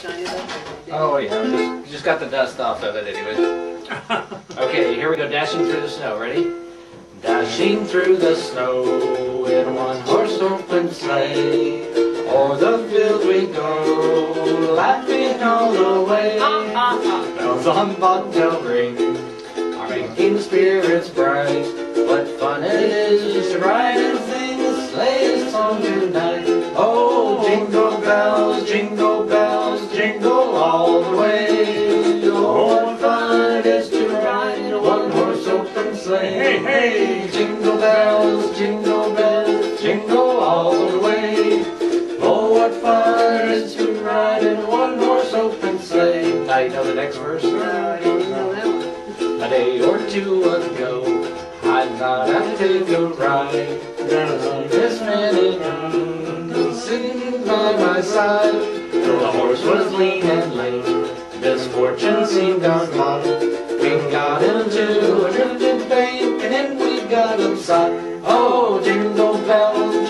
shine it up. Oh yeah, just got the dust off of it anyway. Okay, here we go, dashing through the snow. Ready? Dashing through the snow in a one-horse open sleigh. O'er the fields we go, laughing all the way. Bells on bobtail ring, are making spirits bright. What fun it is to ride and sing a sleigh song tonight. Oh, jingle bells, jingle all the way. Oh, what fun it is to ride in a one-horse open sleigh. Hey, hey, jingle bells, jingle all the way. Oh, what fun it is to ride in a one-horse open sleigh. Now you know the next verse? No, I don't know that one. A day or two ago, I thought I'd take a ride. This man sitting by my side. The horse was lean and lame, misfortune seemed our lot. We got into a drifted bank and then we got upside. Oh, jingle bells,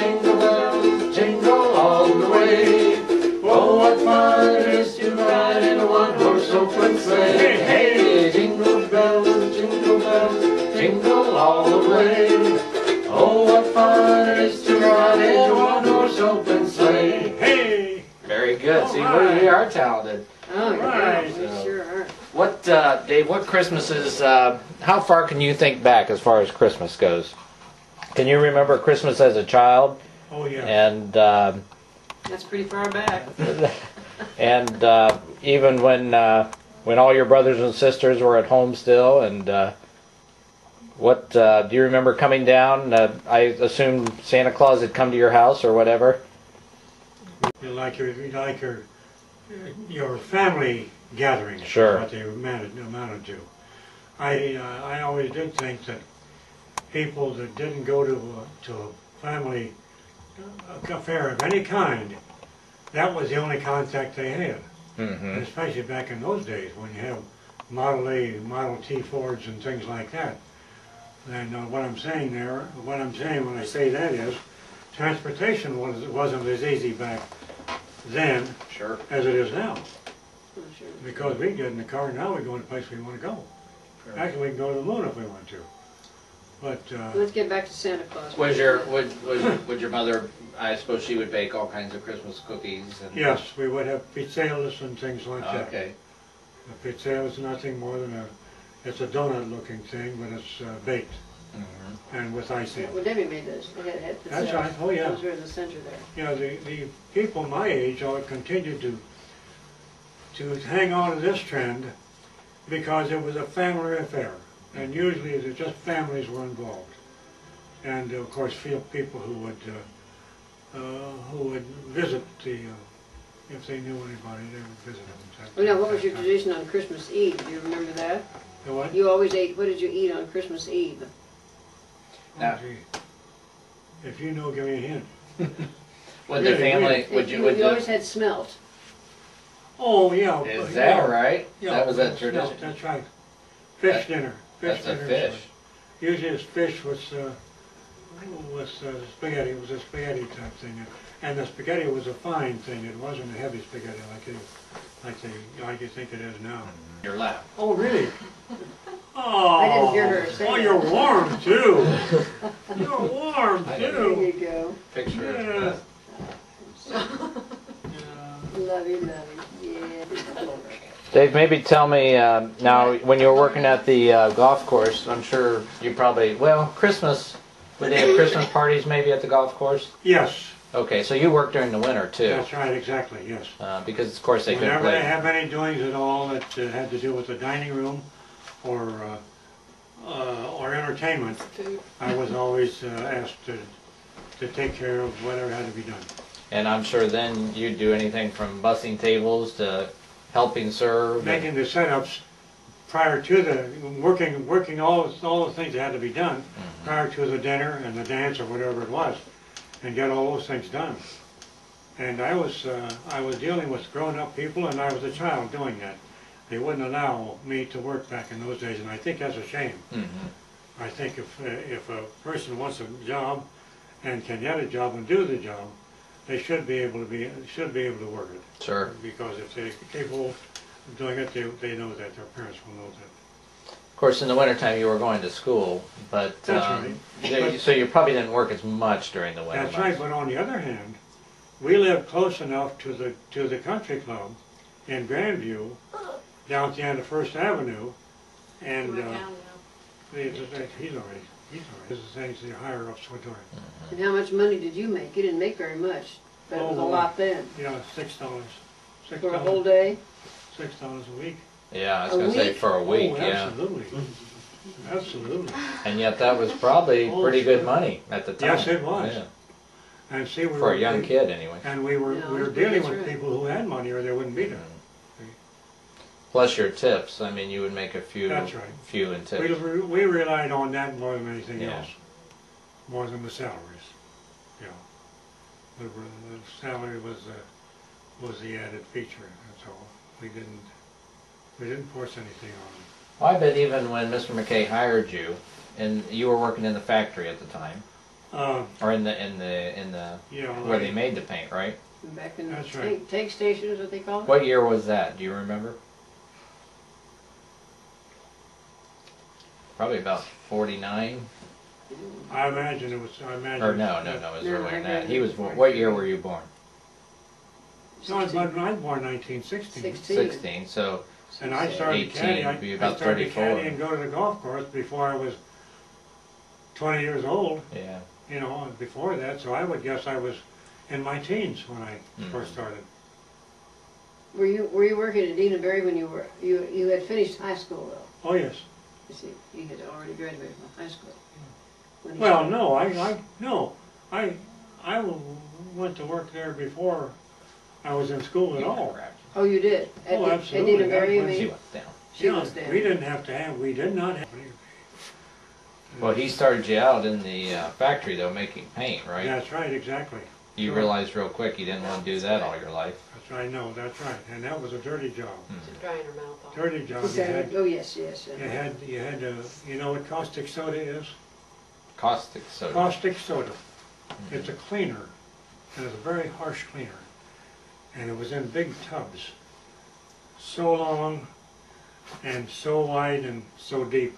jingle all the way. Oh, what fun it is to ride in a one-horse open sleigh. Hey, hey, jingle bells, jingle all the way. Oh, what fun it is to ride in a one-horse open sleigh. Hey! Very good. See, we are talented. Oh, right. We sure are. What, Dave, what Christmases, how far can you think back as far as Christmas goes? Can you remember Christmas as a child? Oh, yeah. And, That's pretty far back. and even when all your brothers and sisters were at home still, and what do you remember coming down? I assume Santa Claus had come to your house or whatever. You like your family gatherings. Sure. What they amounted to. I always did think that people that didn't go to a family affair of any kind, that was the only contact they had. Mm-hmm. Especially back in those days when you have Model A, Model T Fords and things like that. And what I'm saying when I say that is, transportation wasn't as easy back then Sure. as it is now. Oh, sure. Because we get in the car now, we go to the place we want to go. Sure. Actually, we can go to the moon if we want to. But Let's get back to Santa Claus. Would your mother? I suppose she would bake all kinds of Christmas cookies. And yes, we would have pizzelas and things like that. Okay. A pizzella is nothing more than it's a donut-looking thing, but it's baked and with icing. Well, Debbie made those. They had That's right. Oh yeah. Those were in the center there. You know, the people my age all continue to hang on to this trend because it was a family affair, and usually it's just families were involved, and of course people who would visit if they knew anybody, they would visit them. Well, now, what was your tradition on Christmas Eve? Do you remember that? The what? You always ate. What did you eat on Christmas Eve? Now- Oh, gee. If you know, give me a hint. Would the family? Would you? Would You always the, had smelt. Oh yeah. is yeah. that right? Yeah, That was a no, tradition. that's right. Fish dinner. Fish That's a dinner. fish. Usually it's fish with spaghetti. It was a spaghetti type thing, and the spaghetti was a fine thing. It wasn't a heavy spaghetti like you think it is now. Your lap. Oh really? Oh, I didn't hear her say oh, that. you're warm too. You're warm I There too. you go. Picture. Yeah. Lovey. Yeah. Dave, maybe tell me now when you were working at the golf course. I'm sure you probably Christmas. Would they have Christmas parties maybe at the golf course? Yes, Okay, so you work during the winter too, that's right. Exactly. Yes. because of course they couldn't Whenever they play. have any doings at all that had to do with the dining room or entertainment, I was always asked to take care of whatever had to be done. And I'm sure then you'd do anything from bussing tables to helping serve. Making the setups prior to the working all the things that had to be done prior to the dinner and the dance or whatever it was, and get all those things done. And I was dealing with grown-up people, and I was a child doing that. They wouldn't allow me to work back in those days, and I think that's a shame. I think if a person wants a job and can get a job and do the job, they should be able to work it. Sure. Because if they're capable of doing it, they know that, their parents will know that. Of course, in the wintertime you were going to school, but That's right. so you probably didn't work as much during the winter That's right, months. but on the other hand, we lived close enough to the country club in Grandview, down at the end of First Avenue, and he's already. This is things the higher ups were doing. And how much money did you make? You didn't make very much, but it was a lot then. $6. For a whole day? $6 a week. Yeah, I was A going to say week? for a week, Oh, yeah. absolutely. Absolutely. And yet that was probably pretty good money at the time. Yes, it was. Yeah. And see, For a young kid, anyway. And we were No, dealing that's with right. people who had money, or they wouldn't be there. Plus your tips. I mean, you would make a few, That's right. few in tips. We relied on that more than anything Yeah. else, more than the salaries. You know, the salary was the added feature. That's all. We didn't force anything on them. Well, I bet even when Mr. McKay hired you, and you were working in the factory at the time, or in the Yeah, where they made the paint, right? Back in the That's right. tank station is what they call it? What year was that? Do you remember? Probably about 49. I imagine it was. I imagine. Or no, it was No, earlier than I that. heard He it. was. What year were you born? No, I was born 1916. 16. So And I started 18 caddy. would be I about started 34. caddy and go to the golf course before I was 20 years old. yeah. You know, and before that, so I would guess I was in my teens when I Mhm. first started. Were you working at Dina Berry when you had finished high school though? Oh yes. You see, you had already graduated from high school. When you Well, started. no, I went to work there before I was in school at all. Oh, you did? At Oh, At absolutely. Dina Berry, you That was- She mean? went down. She was down. We did not have. Well, he started you out in the factory though, making paint, right? That's right, exactly. You Sure. realized real quick you didn't want to do that all your life. That's right, no, that's right, and that was a dirty job. Drying her mouth off. Dirty job. Oh, yes, yes. You had you know what caustic soda is? Caustic soda. Caustic soda. It's a cleaner, and it's a very harsh cleaner. And it was in big tubs, so long and so wide and so deep.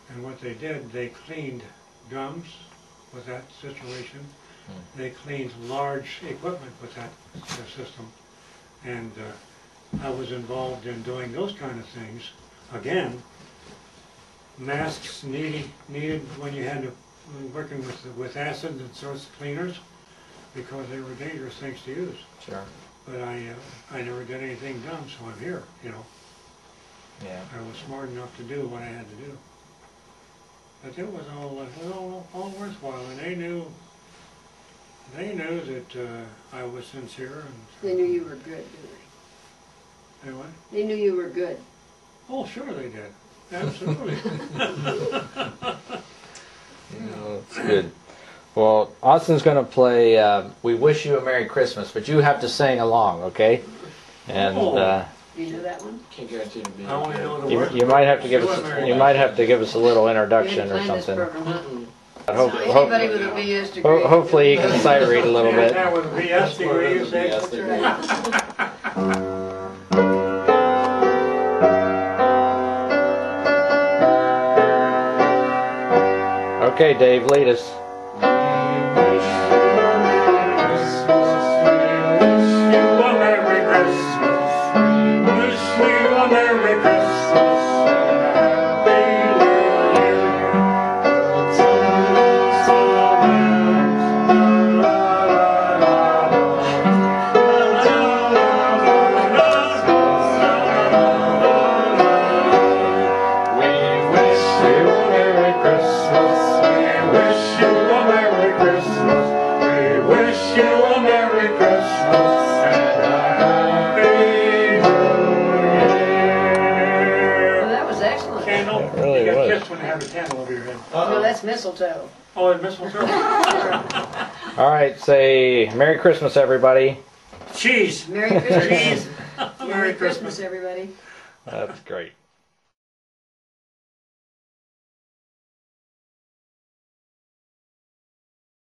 And what they did, they cleaned drums with that situation. They cleaned large equipment with that system. And I was involved in doing those kind of things. Again, masks needed when you had to working with acid and sorts of cleaners, because they were dangerous things to use. Sure. But I never did anything dumb, so I'm here, you know. Yeah. I was smart enough to do what I had to do. But it was all worthwhile, and they knew that I was sincere. And They knew you were good, didn't they what? they? They knew you were good. Oh, sure they did. Absolutely. That's good. Well, Austin's going to play We Wish You a Merry Christmas, but you have to sing along, okay? And Do you know that one? Can't guarantee it'll be. I only know the you, words. you might have to give us a little introduction or You haven't something. planned this program, I huh? hope, So hope, anybody with a BS degree. hopefully you can sight read a little Yeah, bit. that was a BS degree, you say? Yes, they do. Okay, Dave, lead us. Well, that was excellent. Candle? It really You got was. kissed when you have a candle over your head. No, that's mistletoe. Oh, and mistletoe? All right, say Merry Christmas, everybody. Cheese! Merry Christmas. Cheese! Merry Christmas, everybody. That's great.